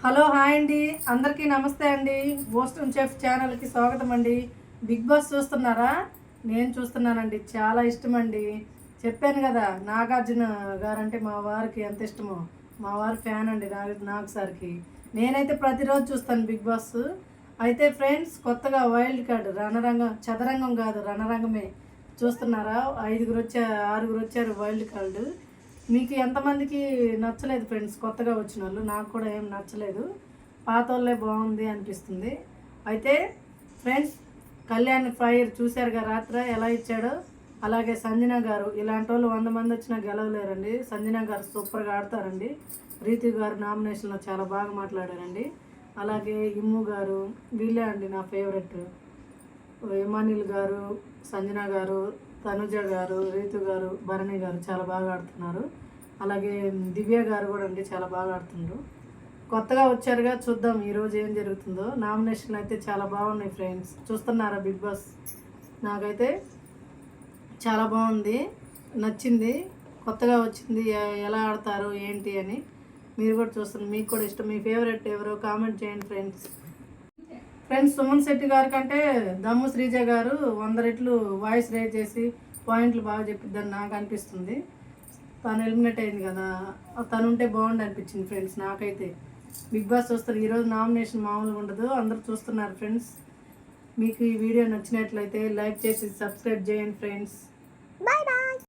Hello hi అండి, అందరికీ నమస్తే అండి. బోస్టన్ చెఫ్ ఛానల్కి స్వాగతం అండి. బిగ్ బాస్ చూస్తున్నారా? నేను చూస్తున్నానండి, చాలా ఇష్టం అండి. చెప్పాను కదా, నాగార్జున గారంటే మా వారికి ఎంత ఇష్టమో. మా వారి ఫ్యాన్ అండి నాగ్ సార్కి. నేనైతే ప్రతిరోజు చూస్తాను బిగ్ బాస్. అయితే ఫ్రెండ్స్, కొత్తగా వైల్డ్ కార్డ్ చదరంగం కాదు, రణరంగమే చూస్తున్నారా? 6 వచ్చారు వైల్డ్ కార్డు. మీకు ఎంతమందికి నచ్చలేదు ఫ్రెండ్స్? కొత్తగా వచ్చిన వాళ్ళు. నాకు కూడా ఏం నచ్చలేదు, పాత వాళ్ళే బాగుంది అనిపిస్తుంది. అయితే ఫ్రెండ్స్, కళ్యాణ్ ఫైర్ చూశారుగా రాత్రి ఎలా ఇచ్చాడో. అలాగే సంజన గారు, ఇలాంటి వాళ్ళు 100 మంది వచ్చినా గెలవలేరండి. సంజన గారు సూపర్గా ఆడతారండి. రీతి గారు నామినేషన్లో చాలా బాగా మాట్లాడారండి. అలాగే ఇమ్ము గారు, వీళ్ళే అండి నా ఫేవరెట్. ఇమానిల్ గారు, సంజన గారు, తనుజ గారు, రీతు గారు, భరణి గారు చాలా బాగా ఆడుతున్నారు. అలాగే దివ్య గారు కూడా అండి చాలా బాగా ఆడుతున్నారు. కొత్తగా వచ్చారుగా, చూద్దాం ఈరోజు ఏం జరుగుతుందో. నామినేషన్లు అయితే చాలా బాగున్నాయి ఫ్రెండ్స్. చూస్తున్నారా బిగ్ బాస్? నాకైతే చాలా బాగుంది, నచ్చింది. కొత్తగా వచ్చింది, ఎలా ఆడతారు ఏంటి అని మీరు కూడా చూస్తున్నారు. మీకు కూడా ఇష్టం, మీ ఫేవరెట్ ఎవరో కామెంట్ చేయండి ఫ్రెండ్స్. సుమన్ శెట్టి గారి కంటే దమ్ము శ్రీజ గారు 100 రెట్లు వాయిస్ రేజ్ చేసి పాయింట్లు బాగా చెప్పిద్దని నాకు అనిపిస్తుంది. తను ఎలిమినేట్ అయింది కదా, తను ఉంటే బాగుండి అనిపించింది ఫ్రెండ్స్ నాకైతే. బిగ్ బాస్ చూస్తారు, ఈరోజు నామినేషన్ మామూలుగా ఉండదు. అందరూ చూస్తున్నారు ఫ్రెండ్స్. మీకు ఈ వీడియో నచ్చినట్లయితే లైక్ చేసి సబ్స్క్రైబ్ చేయండి ఫ్రెండ్స్. బాయ్.